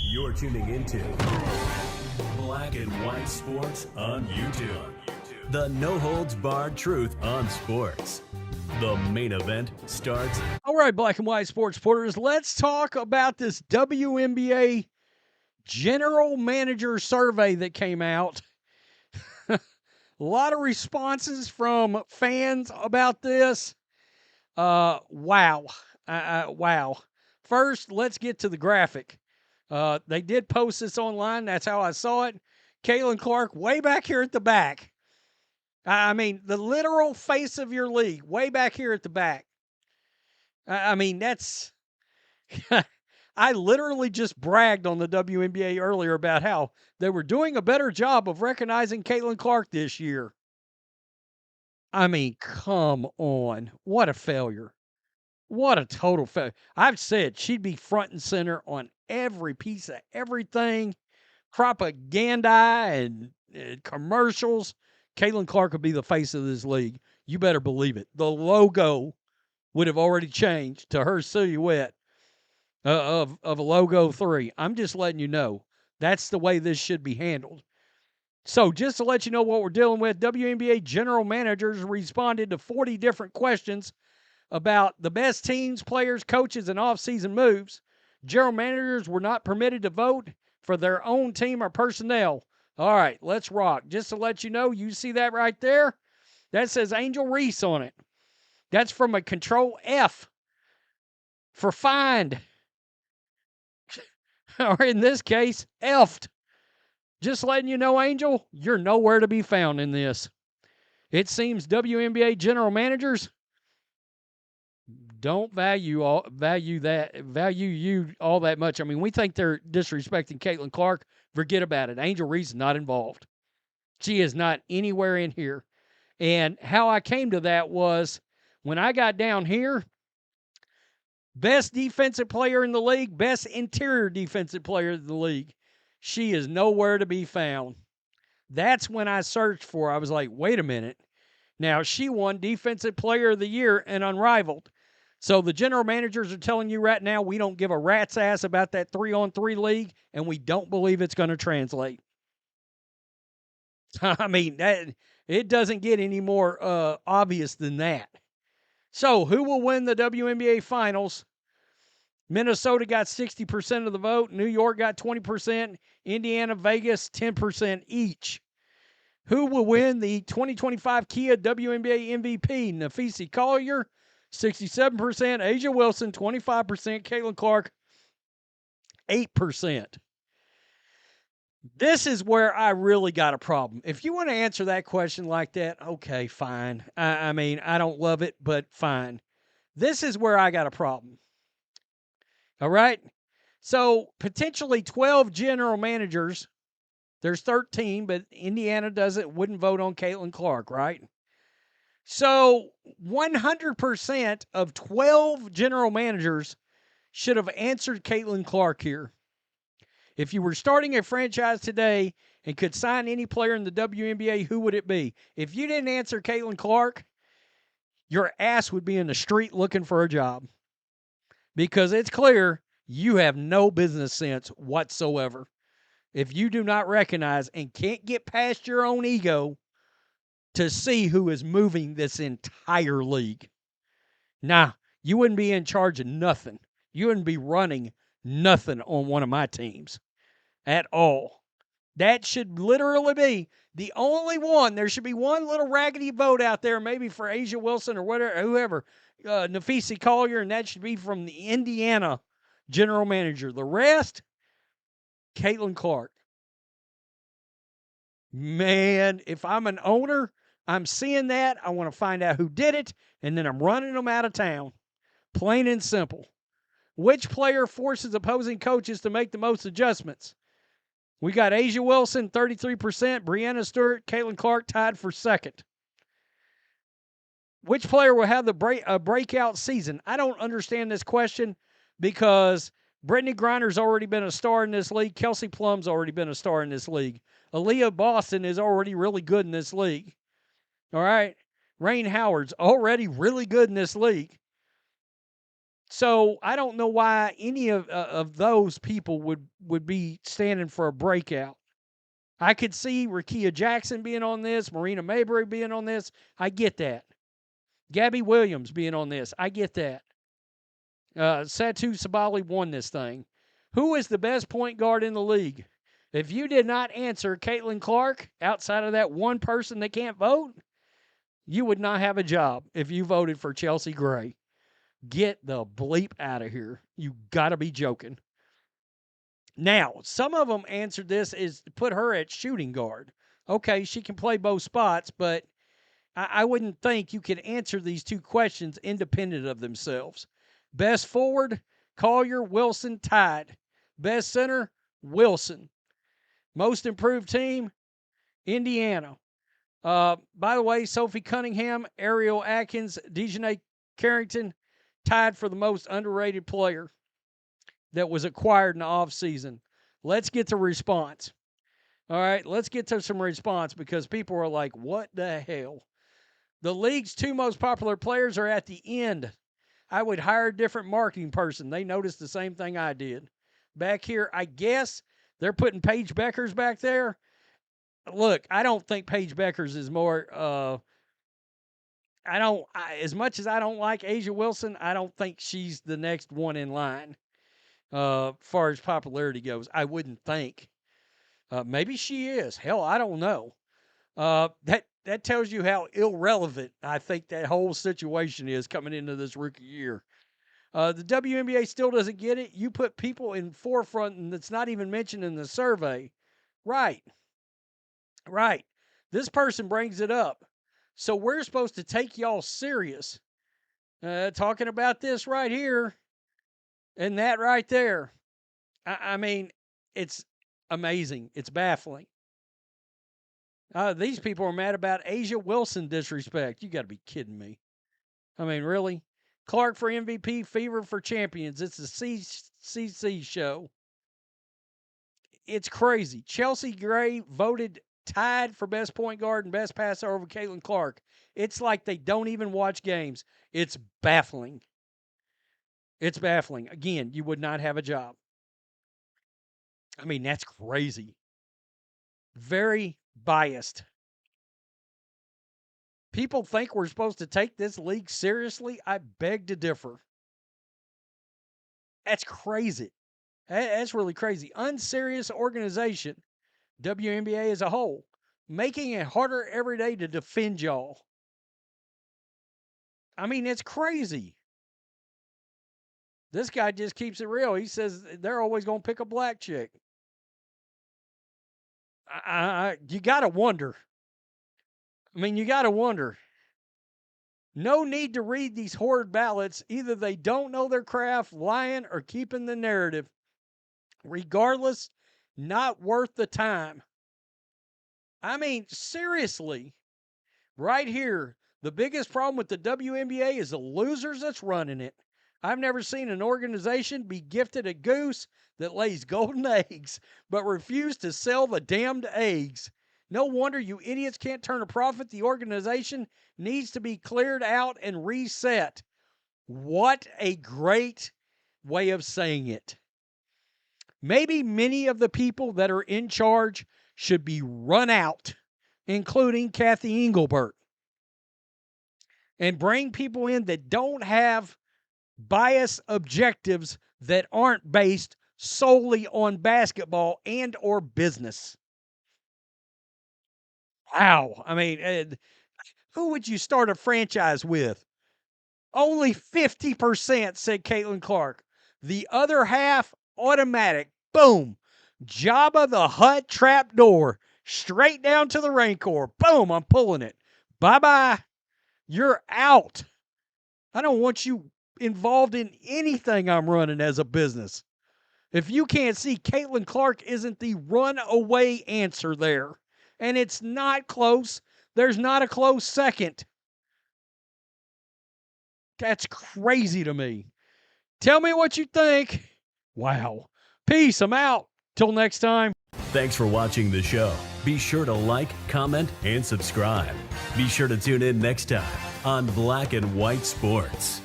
You're tuning into Black and White Sports on YouTube. The no-holds-barred truth on sports. The main event starts. All right, Black and White Sports supporters, let's talk about this WNBA General Manager survey that came out. A lot of responses from fans about this. Wow. First, let's get to the graphic. They did post this online. That's how I saw it. Caitlin Clark way back here at the back. I mean, the literal face of your league, way back here at the back. I mean, that's... I literally just bragged on the WNBA earlier about how they were doing a better job of recognizing Caitlin Clark this year. I mean, come on. What a failure. What a total failure. I've said she'd be front and center on every piece of everything. Propaganda and commercials. Caitlin Clark would be the face of this league. You better believe it. The logo would have already changed to her silhouette of a logo 3. I'm just letting you know. That's the way this should be handled. So just to let you know what we're dealing with, WNBA general managers responded to 40 different questions about the best teams, players, coaches, and off-season moves. General managers were not permitted to vote for their own team or personnel. All right, let's rock. Just to let you know, you see that right there? That says Angel Reese on it. That's from a Control F for find. Or in this case, F'd. Just letting you know, Angel, you're nowhere to be found in this. It seems WNBA general managers don't value you all that much. I mean, we think they're disrespecting Caitlin Clark. Forget about it. Angel Reese is not involved. She is not anywhere in here. And how I came to that was when I got down here, best defensive player in the league, best interior defensive player in the league. She is nowhere to be found. That's when I searched for her. I was like, wait a minute. Now, she won Defensive Player of the Year and Unrivaled. So the general managers are telling you right now we don't give a rat's ass about that 3-on-3 league, and we don't believe it's going to translate. I mean, it doesn't get any more obvious than that. So who will win the WNBA Finals? Minnesota got 60% of the vote. New York got 20%. Indiana, Vegas, 10% each. Who will win the 2025 Kia WNBA MVP? Nafisi Collier, 67%. Asia Wilson, 25%. Caitlin Clark, 8%. This is where I really got a problem. If you want to answer that question like that, okay, fine. I mean, I don't love it, but fine. This is where I got a problem. All right? So, potentially 12 general managers. There's 13, but Indiana wouldn't vote on Caitlin Clark, right? So, 100% of 12 general managers should have answered Caitlin Clark here. If you were starting a franchise today and could sign any player in the WNBA, who would it be? If you didn't answer Caitlin Clark, your ass would be in the street looking for a job. Because it's clear you have no business sense whatsoever. If you do not recognize and can't get past your own ego to see who is moving this entire league. Nah, you wouldn't be in charge of nothing. You wouldn't be running nothing on one of my teams at all. That should literally be the only one. There should be one little raggedy vote out there, maybe for Asia Wilson or whatever, whoever, Nafisi Collier, and that should be from the Indiana general manager. The rest, Caitlin Clark. Man, if I'm an owner, I'm seeing that. I want to find out who did it, and then I'm running them out of town. Plain and simple. Which player forces opposing coaches to make the most adjustments? We got Asia Wilson, 33%. Breanna Stewart, Caitlin Clark tied for second. Which player will have a breakout season? I don't understand this question because Brittany Griner's already been a star in this league. Kelsey Plum's already been a star in this league. Aaliyah Boston is already really good in this league. All right? Rain Howard's already really good in this league. So I don't know why any of those people would be standing for a breakout. I could see Rakia Jackson being on this, Marina Mayberry being on this. I get that. Gabby Williams being on this. I get that. Satu Sabali won this thing. Who is the best point guard in the league? If you did not answer Caitlin Clark outside of that one person that can't vote, you would not have a job if you voted for Chelsea Gray. Get the bleep out of here. You got to be joking. Now, some of them answered this is put her at shooting guard. Okay, she can play both spots, but I wouldn't think you could answer these two questions independent of themselves. Best forward, Collier, Wilson, tied. Best center, Wilson. Most improved team, Indiana. By the way, Sophie Cunningham, Ariel Atkins, Dejanay Carrington tied for the most underrated player that was acquired in the offseason. Let's get to response. All right, let's get to some response because people are like, what the hell? The league's two most popular players are at the end. I would hire a different marketing person. They noticed the same thing I did. Back here, I guess they're putting Paige Bueckers back there. Look, I don't think Paige Bueckers is more as much as I don't like A'ja Wilson, I don't think she's the next one in line. Far as popularity goes, I wouldn't think. Maybe she is. Hell, I don't know. That tells you how irrelevant I think that whole situation is coming into this rookie year. The WNBA still doesn't get it. You put people in forefront and that's not even mentioned in the survey. Right. This person brings it up. So we're supposed to take y'all serious. Talking about this right here and that right there. I mean, it's amazing. It's baffling. These people are mad about A'ja Wilson disrespect. You got to be kidding me. I mean, really? Clark for MVP, Fever for champions. It's a CC show. It's crazy. Chelsea Gray voted tied for best point guard and best passer over Caitlin Clark. It's like they don't even watch games. It's baffling. It's baffling. Again, you would not have a job. I mean, that's crazy. Very biased. People think we're supposed to take this league seriously. I beg to differ. That's crazy. That's really crazy. Unserious organization, WNBA as a whole, making it harder every day to defend y'all. I mean, it's crazy. This guy just keeps it real. He says they're always going to pick a black chick. You got to wonder. I mean, you got to wonder. No need to read these horrid ballots. Either they don't know their craft, lying, or keeping the narrative. Regardless, not worth the time. I mean, seriously, right here, the biggest problem with the WNBA is the losers that's running it. I've never seen an organization be gifted a goose that lays golden eggs, but refuse to sell the damned eggs. No wonder you idiots can't turn a profit. The organization needs to be cleared out and reset. What a great way of saying it. Maybe many of the people that are in charge should be run out, including Kathy Engelbert, and bring people in that don't have bias objectives that aren't based solely on basketball and or business. Wow. I mean, who would you start a franchise with? Only 50% said Caitlin Clark. The other half, automatic. Boom. Jabba the Hutt trap door. Straight down to the Rancor. Boom, I'm pulling it. Bye-bye. You're out. I don't want you involved in anything I'm running as a business. If you can't see, Caitlin Clark isn't the runaway answer there. And it's not close. There's not a close second. That's crazy to me. Tell me what you think. Wow. Peace. I'm out. Till next time. Thanks for watching the show. Be sure to like, comment, and subscribe. Be sure to tune in next time on Black and White Sports.